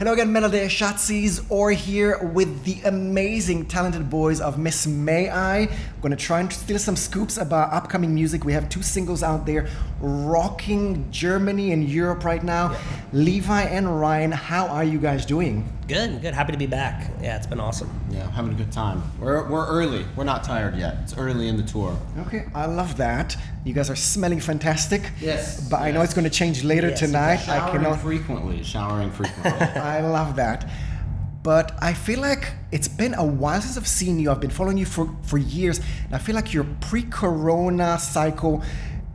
Hello again, Metal.de Shatsies, or here with the amazing, talented boys of Miss May I. I'm gonna try and steal some scoops about upcoming music. We have 2 singles out there, rocking Germany and Europe right now. Yeah. Levi and Ryan, how are you guys doing? Good. Happy to be back. Yeah, it's been awesome. Yeah, having a good time. We're early. We're not tired yet. It's early in the tour. Okay, I love that. You guys are smelling fantastic. Yes. But I know it's going to change later tonight. Showering frequently. I love that. But I feel like it's been a while since I've seen you. I've been following you for years. And I feel like your pre-corona cycle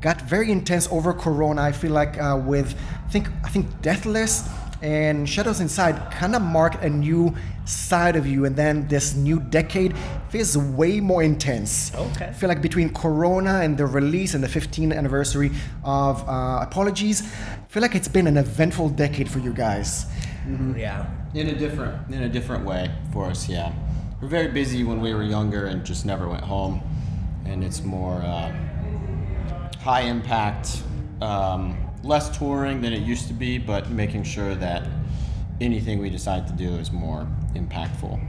got very intense over corona. I feel like with I think Deathless and Shadows Inside kind of marked a new side of you, and then this new decade feels way more intense. Okay. I feel like between Corona and the release and the 15th anniversary of Apologies, I feel like it's been an eventful decade for you guys. Mm-hmm. Yeah. In a different way for us, yeah. We're very busy when we were younger and just never went home, and it's more high impact, less touring than it used to be, but making sure that anything we decide to do is more impactful.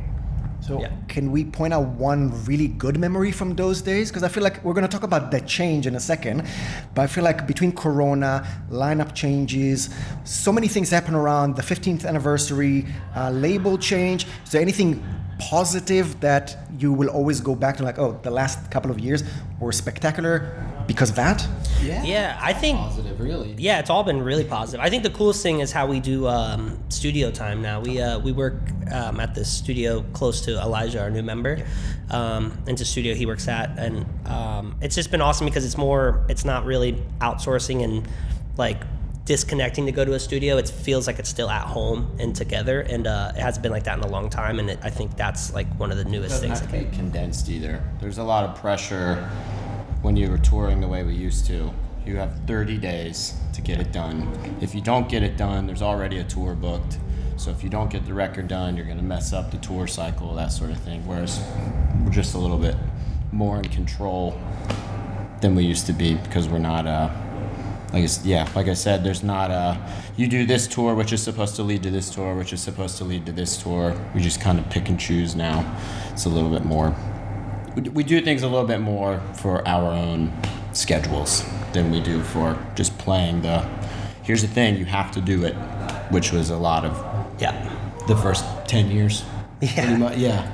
So Can we point out one really good memory from those days? Because I feel like we're going to talk about that change in a second, but I feel like between Corona, lineup changes, so many things happen around the 15th anniversary, label change. Is there anything positive that you will always go back to, like, oh, the last couple of years were spectacular because of that? Yeah, I think positive, really. Yeah, it's all been really positive. I think the coolest thing is how we do studio time now. We work at this studio close to Elijah, our new member. It's a studio he works at, and it's just been awesome because it's not really outsourcing and like disconnecting to go to a studio. It feels like it's still at home and together, and it hasn't been like that in a long time, and I think that's like one of the newest things. It doesn't have to be condensed either. There's a lot of pressure when you were touring the way we used to. You have 30 days to get it done. If you don't get it done, there's already a tour booked. So if you don't get the record done, you're going to mess up the tour cycle, that sort of thing. Whereas we're just a little bit more in control than we used to be, because we're not like I said, there's not you do this tour, which is supposed to lead to this tour, which is supposed to lead to this tour. We just kind of pick and choose now. It's a little bit more, we do things a little bit more for our own schedules than we do for just playing here's the thing, you have to do it, which was a lot of the first 10 years.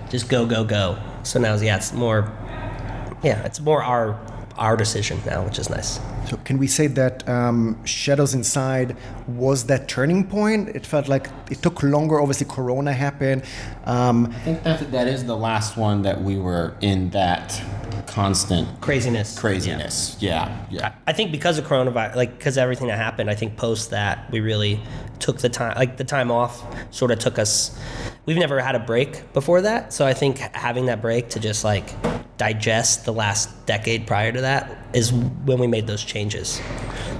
Just go. So now it's more our decision now, which is nice. So can we say that Shadows Inside was that turning point? It felt like it took longer. Obviously, Corona happened. I think that is the last one that we were in that constant craziness. Yeah. I think because of coronavirus, because everything that happened, I think post that we really took the time. The time off sort of took us. We've never had a break before that, so I think having that break to just digest the last decade prior to that is when we made those changes.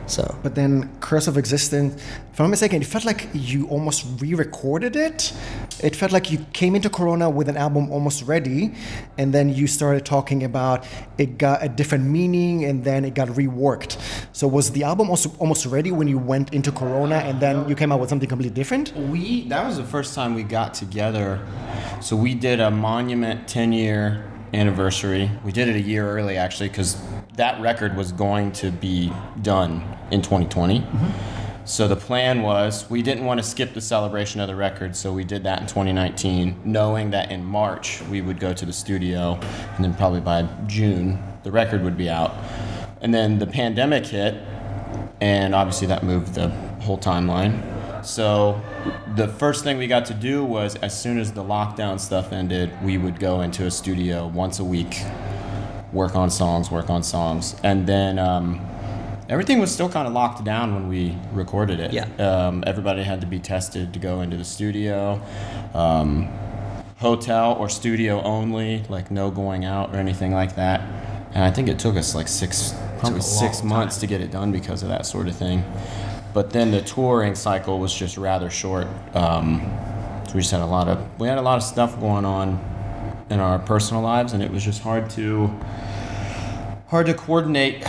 So. But then Curse of Existence, if I'm not mistaken, it felt like you almost re-recorded it. It felt like you came into Corona with an album almost ready, and then you started talking about it got a different meaning, and then it got reworked. So was the album also almost ready when you went into Corona, and then you came out with something completely different? That was the first time we got together. So we did a Monument 10-year anniversary. We did it a year early, actually, because that record was going to be done in 2020. Mm-hmm. So the plan was, we didn't want to skip the celebration of the record, so we did that in 2019, knowing that in March we would go to the studio, and then probably by June the record would be out. And then the pandemic hit, and obviously that moved the whole timeline. So the first thing we got to do was, as soon as the lockdown stuff ended, we would go into a studio once a week, work on songs. And then everything was still kind of locked down when we recorded it. Yeah. Everybody had to be tested to go into the studio. Hotel or studio only, no going out or anything like that. And I think it took us 6 months to get it done because of that sort of thing. But then the touring cycle was just rather short. So we just had a lot of stuff going on in our personal lives, and it was just hard to coordinate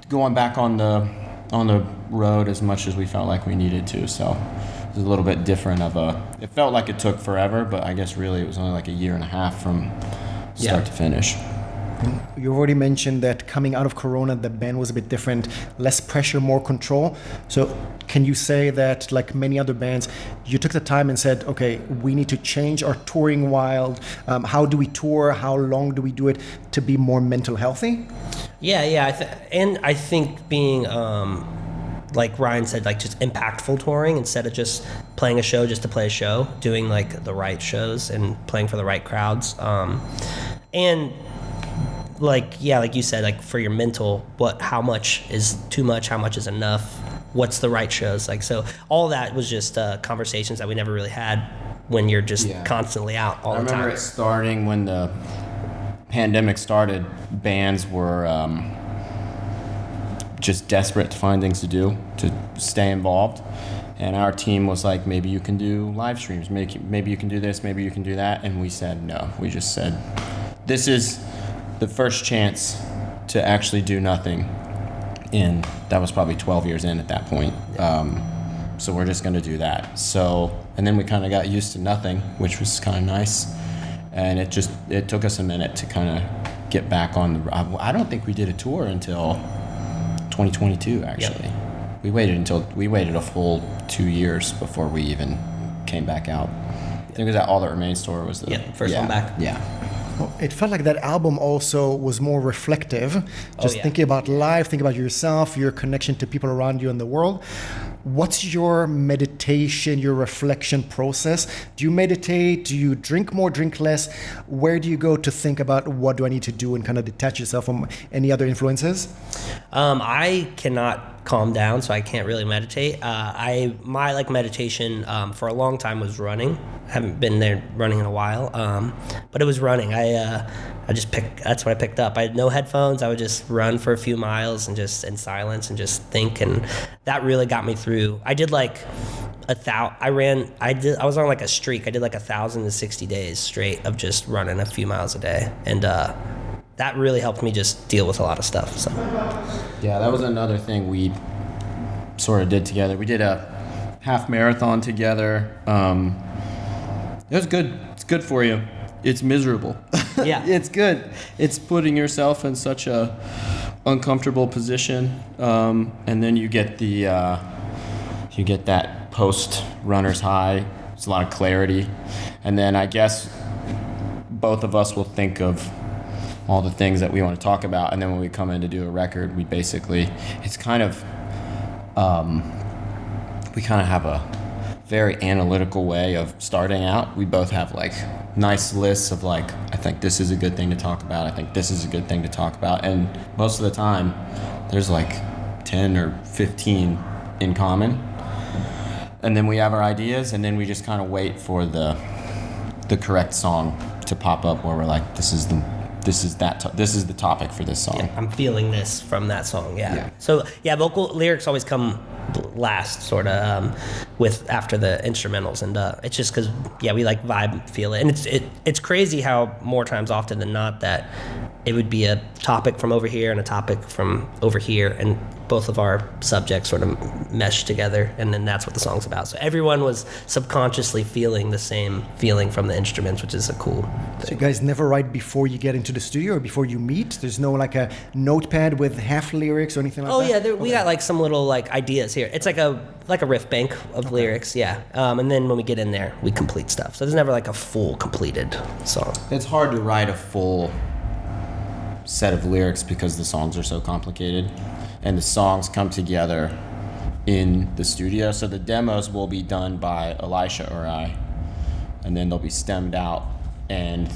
going back on the road as much as we felt like we needed to. So was a little bit different of a. It felt like it took forever, but I guess really it was only like a year and a half from start to finish. You already mentioned that coming out of Corona, the band was a bit different, less pressure, more control. So can you say that, like many other bands, you took the time and said, okay, we need to change our touring wild. How do we tour? How long do we do it to be more mental healthy? And I think being, like Ryan said, like just impactful touring instead of just playing a show just to play a show, doing like the right shows and playing for the right crowds. And like you said, like for your mental, how much is too much, how much is enough, what's the right shows, like, so all that was just conversations that we never really had when you're just constantly out all the time. I remember it starting when the pandemic started. Bands were just desperate to find things to do, to stay involved, and our team was like, maybe you can do live streams, maybe you can do this, maybe you can do that, and we said no. We just said, this is the first chance to actually do nothing, and that was probably 12 years in at that point. So we're just going to do that. So, and then we kind of got used to nothing, which was kind of nice, and it took us a minute to kind of get back on the. I don't think we did a tour until 2022. Actually, we waited a full 2 years before we even came back out. I think it was that All That Remains tour was the first one back. Yeah. Well, it felt like that album also was more reflective, just thinking about life, thinking about yourself, your connection to people around you in the world. What's your meditation, your reflection process? Do you meditate? Do you drink more, drink less? Where do you go to think about what do I need to do and kind of detach yourself from any other influences? I cannot calm down, so I can't really meditate. My like meditation for a long time was running. I haven't been there running in a while, but it was running. That's what I picked up. I had no headphones. I would just run for a few miles and just in silence and just think, and that really got me through. I did like I was on like a streak. I did like 1,060 days straight of just running a few miles a day, and that really helped me just deal with a lot of stuff. So yeah, that was another thing we sort of did together. We did a half marathon together. It was good. It's good for you. It's miserable. Yeah. It's good. It's putting yourself in such a uncomfortable position, and then you get that post runner's high. It's a lot of clarity, and then I guess both of us will think of all the things that we want to talk about, and then when we come in to do a record, we basically, it's kind of, we kind of have a very analytical way of starting out. We both have like nice lists of like, I think this is a good thing to talk about, I think this is a good thing to talk about, and most of the time there's like 10 or 15 in common, and then we have our ideas, and then we just kind of wait for the correct song to pop up where we're like, this is the topic for this song. Yeah, I'm feeling this from that song. Yeah. So vocal lyrics always come last, sort of, with after the instrumentals, and it's just because we like vibe, feel it, and it's crazy how more times often than not that it would be a topic from over here and a topic from over here, and both of our subjects sort of mesh together, and then that's what the song's about. So everyone was subconsciously feeling the same feeling from the instruments, which is a cool thing. So you guys never write before you get into the studio or before you meet? There's no like a notepad with half lyrics or anything like that? We got like some little like ideas here. It's like a riff bank of lyrics, and then when we get in there, we complete stuff. So there's never like a full completed song. It's hard to write a full set of lyrics because the songs are so complicated, and the songs come together in the studio. So the demos will be done by Elisha or I, and then they'll be stemmed out, and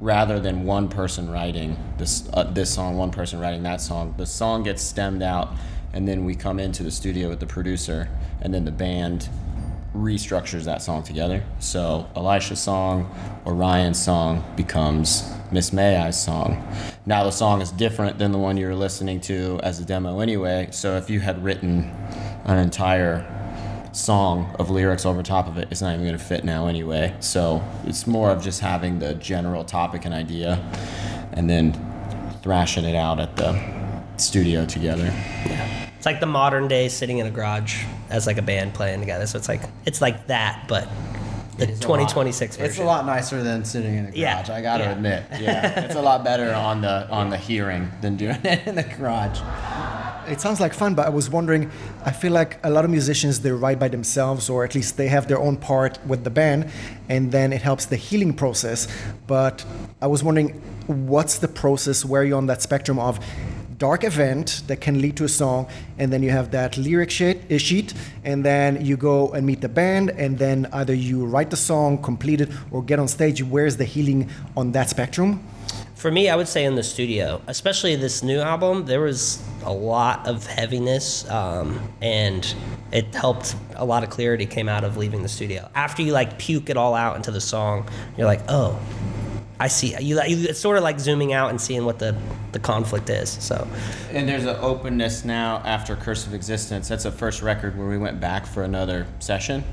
rather than one person writing this song, one person writing that song, the song gets stemmed out, and then we come into the studio with the producer, and then the band restructures that song together. So Elisha's song or Ryan's song becomes Miss May I's song. Now the song is different than the one you were listening to as a demo anyway, so if you had written an entire song of lyrics over top of it, it's not even going to fit now anyway. So it's more of just having the general topic and idea and then thrashing it out at the studio together. Yeah. It's like the modern day sitting in a garage as like a band playing together. So it's like that, but the 2026 version. It's a lot nicer than sitting in a garage. Yeah. I gotta admit. Yeah, it's a lot better on the hearing than doing it in the garage. It sounds like fun, but I was wondering, I feel like a lot of musicians, they write by themselves, or at least they have their own part with the band, and then it helps the healing process. But I was wondering, what's the process where you're on that spectrum of dark event that can lead to a song, and then you have that lyric sheet, and then you go and meet the band, and then either you write the song, complete it, or get on stage. Where's the healing on that spectrum? For me, I would say in the studio, especially this new album, there was a lot of heaviness, and it helped. A lot of clarity came out of leaving the studio. After you like puke it all out into the song, you're like, oh, I see. It's sort of like zooming out and seeing what the conflict is. So, and there's an openness now after Curse of Existence. That's the first record where we went back for another session,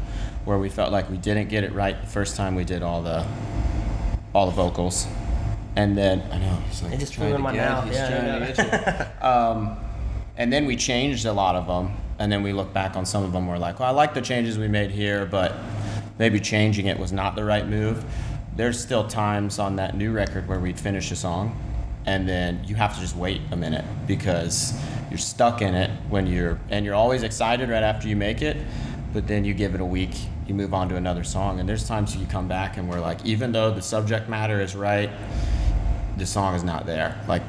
where we felt like we didn't get it right the first time we did all the vocals. And then I know he's like, I just flew in my mouth. He's trying to get you. And then we changed a lot of them, and then we look back on some of them. We're like, well, I like the changes we made here, but maybe changing it was not the right move. There's still times on that new record where we'd finish a song, and then you have to just wait a minute because you're stuck in it you're always excited right after you make it, but then you give it a week, you move on to another song, and there's times you come back and we're like, even though the subject matter is right, the song is not there. Like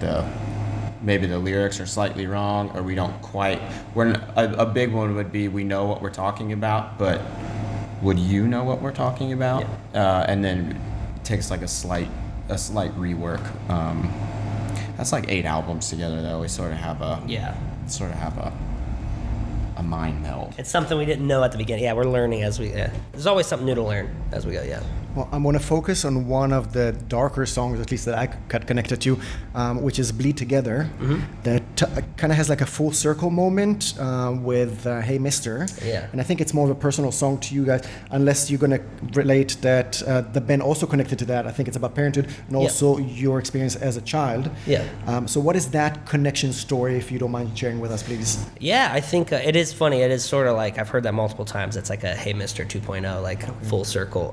maybe the lyrics are slightly wrong, or we don't quite. A big one would be we know what we're talking about, but would you know what we're talking about? Yeah. And then it takes like a slight rework. That's like 8 albums together though. We sort of have a mind meld. It's something we didn't know at the beginning. Yeah, we're learning as we. There's always something new to learn as we go. Yeah. Well, I'm going to focus on one of the darker songs, at least that I got connected to, which is Bleed Together. Mm-hmm. That kind of has like a full circle moment with Hey Mister. Yeah. And I think it's more of a personal song to you guys, unless you're going to relate that the band also connected to that. I think it's about parenthood and also your experience as a child. Yeah. So what is that connection story, if you don't mind sharing with us, please? Yeah, I think it is funny. It is sort of like, I've heard that multiple times. It's like a Hey Mister 2.0, like full circle.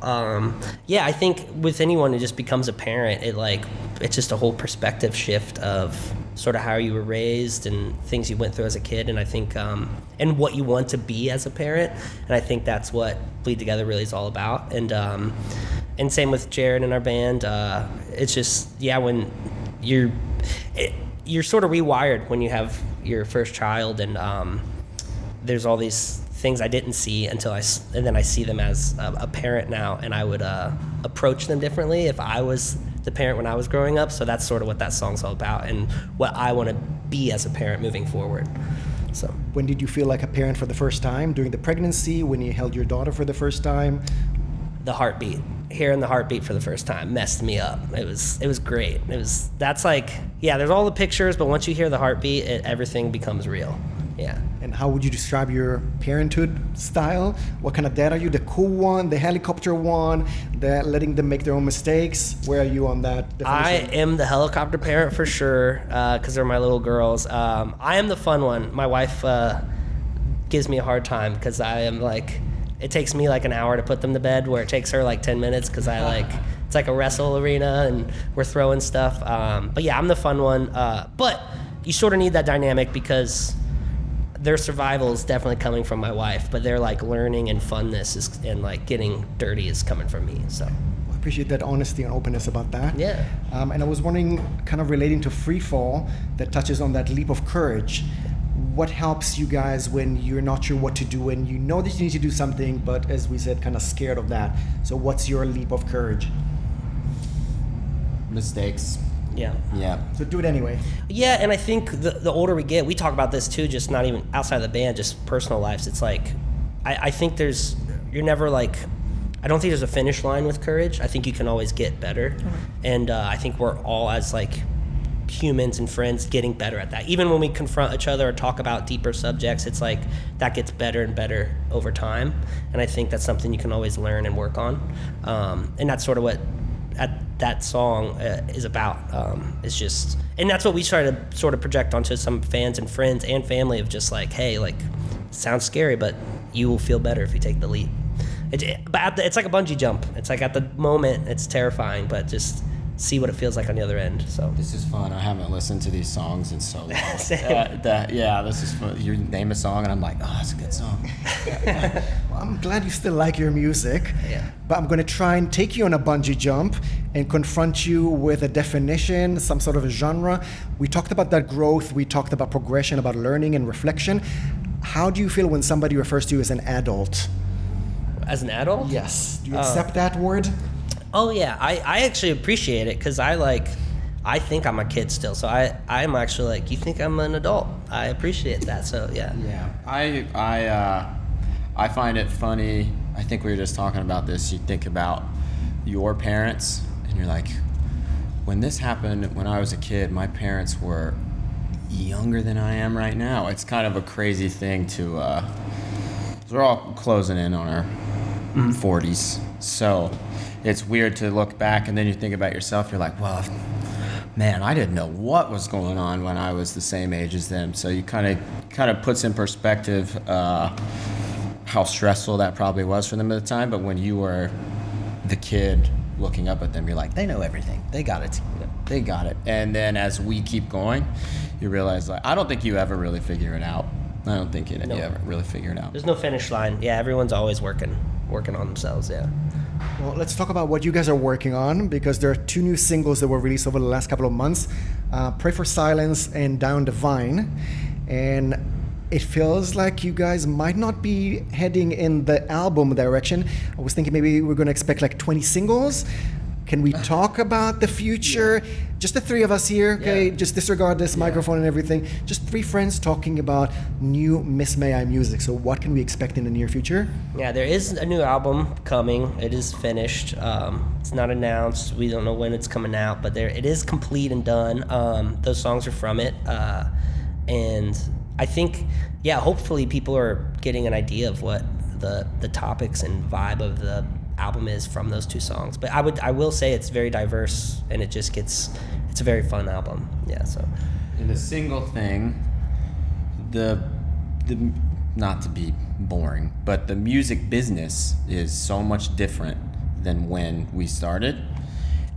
Yeah, I think with anyone who just becomes a parent, it's just a whole perspective shift of sort of how you were raised and things you went through as a kid, and I think and what you want to be as a parent, and I think that's what Bleed Together really is all about. And same with Jared and our band. It's just when you're sort of rewired when you have your first child, and there's all these things I didn't see and then I see them as a parent now, and I would approach them differently if I was the parent when I was growing up. So that's sort of what that song's all about, and what I want to be as a parent moving forward. So when did you feel like a parent for the first time? During the pregnancy, when you held your daughter for the first time? The heartbeat. Hearing the heartbeat for the first time messed me up. It was great. There's all the pictures, but once you hear the heartbeat, everything becomes real. Yeah. And how would you describe your parenthood style? What kind of dad are you? The cool one, the helicopter one, the letting them make their own mistakes? Where are you on that definition? I am the helicopter parent for sure, because they're my little girls. I am the fun one. My wife gives me a hard time because I am like, it takes me like an hour to put them to bed, where it takes her like 10 minutes because it's like a wrestle arena and we're throwing stuff. But yeah, I'm the fun one. But you sort of need that dynamic because their survival is definitely coming from my wife, but their like learning and funness and like getting dirty is coming from me. So I appreciate that honesty and openness about that. Yeah. And I was wondering, kind of relating to Free Fall, that touches on that leap of courage. What helps you guys when you're not sure what to do and you know that you need to do something, but as we said, kind of scared of that? So what's your leap of courage? Mistakes. Yeah. So do it anyway. Yeah, and I think the older we get, we talk about this too, just not even outside of the band, just personal lives. It's like, I think you're never like, I don't think there's a finish line with courage. I think you can always get better. Mm-hmm. And I think we're all as like humans and friends getting better at that. Even when we confront each other or talk about deeper subjects, it's like that gets better and better over time. And I think that's something you can always learn and work on. And that's sort of what that song is about. It's just, and that's what we try to sort of project onto some fans and friends and family of just like, hey, like, it sounds scary, but you will feel better if you take the leap. It's like a bungee jump. It's like at the moment it's terrifying, but just see what it feels like on the other end. So this is fun. I haven't listened to these songs in so long. This is fun. You name a song and I'm like, oh, it's a good song. Well, I'm glad you still like your music. Yeah. But I'm going to try and take you on a bungee jump and confront you with a definition, some sort of a genre. We talked about that growth. We talked about progression, about learning and reflection. How do you feel when somebody refers to you as an adult? As an adult? Yes. Do you accept that word? Oh yeah, I actually appreciate it because I think I'm a kid still. So I'm actually like, you think I'm an adult? I appreciate that. So yeah. Yeah. I find it funny. I think we were just talking about this. You think about your parents and you're like, when this happened when I was a kid, my parents were younger than I am right now. It's kind of a crazy thing to we're all closing in on our 40s. So it's weird to look back and then you think about yourself, you're like, well, man, I didn't know what was going on when I was the same age as them. So you kind of puts in perspective how stressful that probably was for them at the time. But when you were the kid looking up at them, you're like, they know everything. They got it. They got it. And then as we keep going, you realize, like, I don't think you ever really figure it out. I don't think you ever really figure it out. There's no finish line. Yeah, everyone's always working on themselves, yeah. Well, let's talk about what you guys are working on, because there are 2 new singles that were released over the last couple of months, Pray for Silence and Down the Vine. And it feels like you guys might not be heading in the album direction. I was thinking maybe we're going to expect like 20 singles. Can we talk about the future? Yeah. Just the 3 of us here, okay? Yeah. Just disregard this microphone and everything. Just 3 friends talking about new Miss May I music. So what can we expect in the near future? Yeah, there is a new album coming. It is finished. It's not announced. We don't know when it's coming out, but it is complete and done. Those songs are from it. And I think, hopefully people are getting an idea of what the topics and vibe of the album is from those 2 songs. But I will say it's very diverse, and it's a very fun album. Yeah, so. In the single thing, the not to be boring, but the music business is so much different than when we started.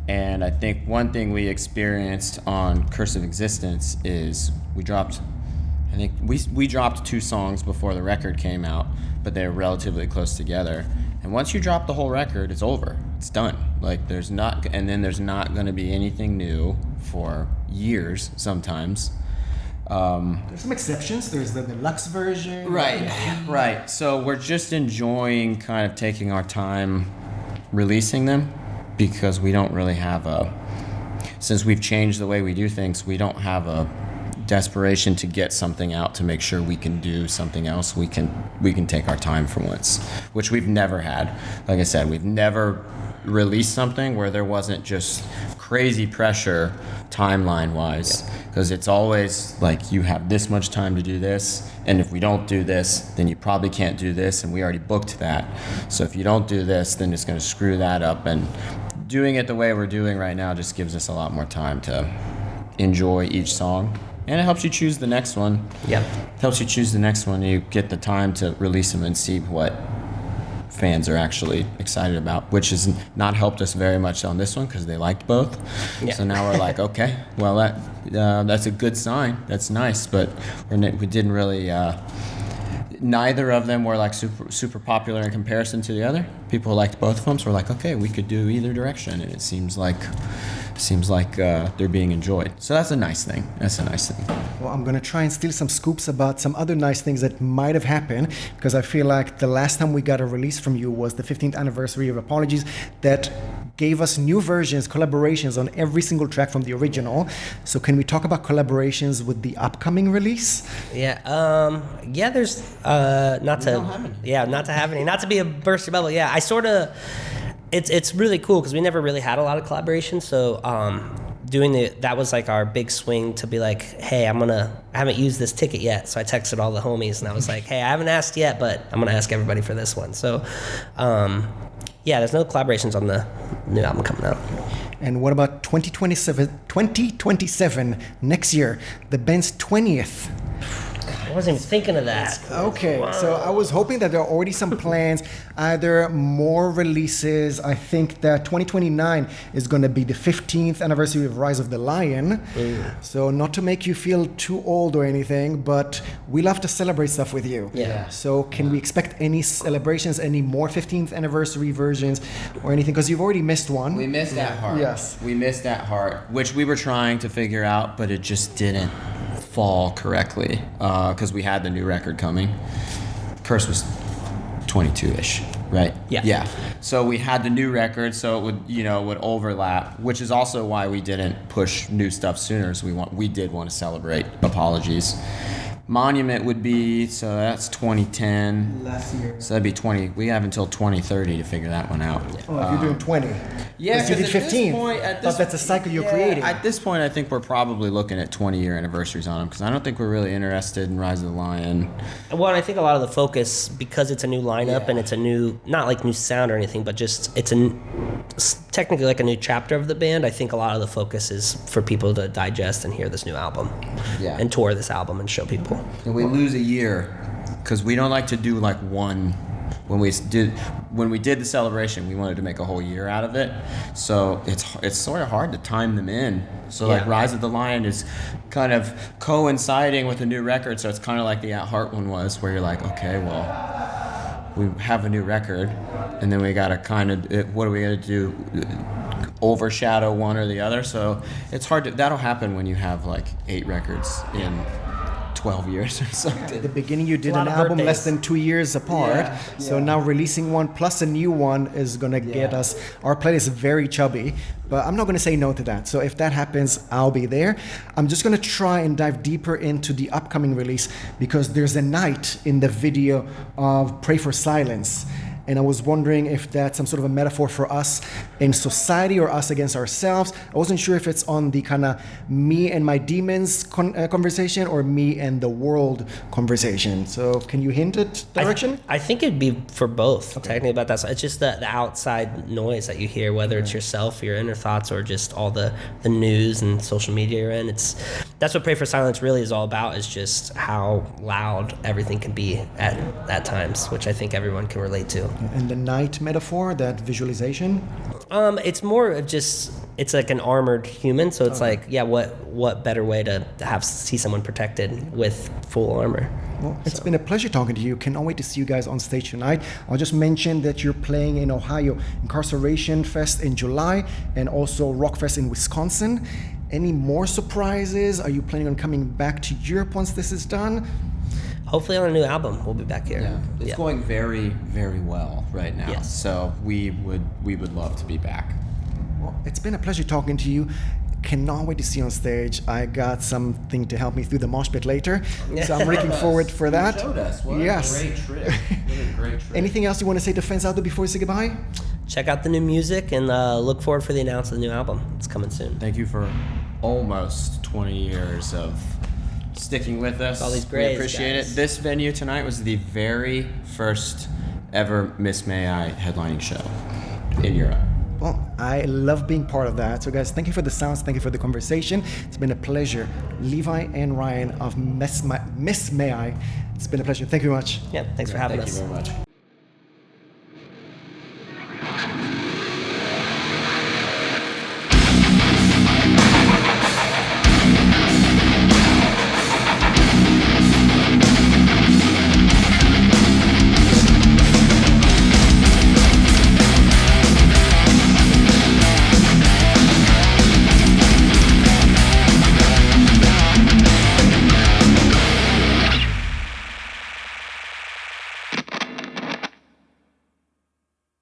And I think one thing we experienced on Curse of Existence is we dropped 2 songs before the record came out, but they're relatively close together. And once you drop the whole record, it's over. It's done. Like there's not going to be anything new for years sometimes. There's some exceptions. There's the deluxe version. Right. So we're just enjoying kind of taking our time releasing them, because we don't really have since we've changed the way we do things, we don't have a desperation to get something out to make sure we can do something else. We can take our time for once, which we've never had. Like I said, we've never released something where there wasn't just crazy pressure timeline wise, because it's always like you have this much time to do this, and if we don't do this, then you probably can't do this, and we already booked that. So if you don't do this, then it's going to screw that up. And doing it the way we're doing right now just gives us a lot more time to enjoy each song. And it helps you choose the next one. Yeah. It helps you choose the next one. You get the time to release them and see what fans are actually excited about, which has not helped us very much on this one because they liked both. Yeah. So now we're like, okay, well, that's a good sign. That's nice, but we didn't really... neither of them were like super popular in comparison to the other. People liked both of them, so we're like, okay, we could do either direction, and it seems like they're being enjoyed. So that's a nice thing. Well, I'm going to try and steal some scoops about some other nice things that might have happened, because I feel like the last time we got a release from you was the 15th anniversary of Apologies, that gave us new versions, collaborations on every single track from the original. So can we talk about collaborations with the upcoming release? Yeah. There's not to have any, not to be a burst of bubble. Yeah, I sort of. It's really cool because we never really had a lot of collaboration. So that was like our big swing to be like, hey, I haven't used this ticket yet. So I texted all the homies and I was like, hey, I haven't asked yet, but I'm gonna ask everybody for this one. So there's no collaborations on the new album coming out. And what about 2027 next year, the band's 20th I wasn't even thinking of that. Okay, so I was hoping that there are already some plans, either more releases. I think that 2029 is going to be the 15th anniversary of Rise of the Lion. So not to make you feel too old or anything, but we love to celebrate stuff with you. Yeah. So can we expect any celebrations, any more 15th anniversary versions or anything? Because you've already missed one. We missed that heart. Yes. We missed that heart, which we were trying to figure out, but it just didn't fall correctly because we had the new record coming. Curse was 22-ish, right? Yeah. Yeah. So we had the new record, so it would overlap, which is also why we didn't push new stuff sooner. So we did want to celebrate Apologies. Monument would be, so that's 2010. Last year. So that'd be 20. We have until 2030 to figure that one out. Oh, if you're doing 20. Yeah, because you did at 15. This point, That's a cycle you're creating. At this point, I think we're probably looking at 20-year anniversaries on them because I don't think we're really interested in Rise of the Lion. Well, I think a lot of the focus, because it's a new lineup and it's a new, not like new sound or anything, but just it's technically like a new chapter of the band. I think a lot of the focus is for people to digest and hear this new album, and tour this album and show people. And we lose a year because we don't like to do like one. When we did the celebration, we wanted to make a whole year out of it. So it's sort of hard to time them in. So like Rise of the Lion is kind of coinciding with a new record. So it's kind of like the At Heart one was, where you're like, okay, well, we have a new record, and then we got to kind of, what are we going to do? Overshadow one or the other. So it's hard to, that'll happen when you have like 8 records in 12 years or something. At the beginning, you did A lot an of album birthdays. less than 2 years apart. Yeah, So yeah. now releasing one plus a new one is going to get us, our playlist is very chubby, but I'm not going to say no to that. So if that happens, I'll be there. I'm just going to try and dive deeper into the upcoming release because there's a night in the video of Pray for Silence. And I was wondering if that's some sort of a metaphor for us in society or us against ourselves. I wasn't sure if it's on the kind of me and my demons conversation or me and the world conversation. So can you hint at direction? I think it'd be for both, technically, about that. It's just the outside noise that you hear, whether it's yourself, your inner thoughts, or just all the news and social media you're in. That's what Pray for Silence really is all about, is just how loud everything can be at times, which I think everyone can relate to. And the night metaphor, that visualization? It's more of just, it's like an armored human, so it's like, what better way to see someone protected with full armor? Well, it's been a pleasure talking to you. Can't wait to see you guys on stage tonight. I'll just mention that you're playing in Ohio, Incarceration Fest in July, and also Rockfest in Wisconsin. Any more surprises? Are you planning on coming back to Europe once this is done? Hopefully on a new album, we'll be back here. Yeah, it's going very, very well right now. Yes. So we would love to be back. Well, it's been a pleasure talking to you. Cannot wait to see you on stage. I got something to help me through the mosh pit later, so I'm looking forward for that. You showed us. What Yes. a great trip. What a great trip. Anything else you want to say to fans out there before we say goodbye? Check out the new music and look forward for the announcement of the new album. It's coming soon. Thank you for almost 20 years of sticking with us. All these We grades, appreciate guys. it. This venue tonight was the very first ever Miss May I headlining show in Europe. Well, I love being part of that. So guys, thank you for the sounds. Thank you for the conversation. It's been a pleasure. Levi and Ryan of Miss May I. It's been a pleasure. Thank you very much. Yeah, thanks for having Thank us. you very much.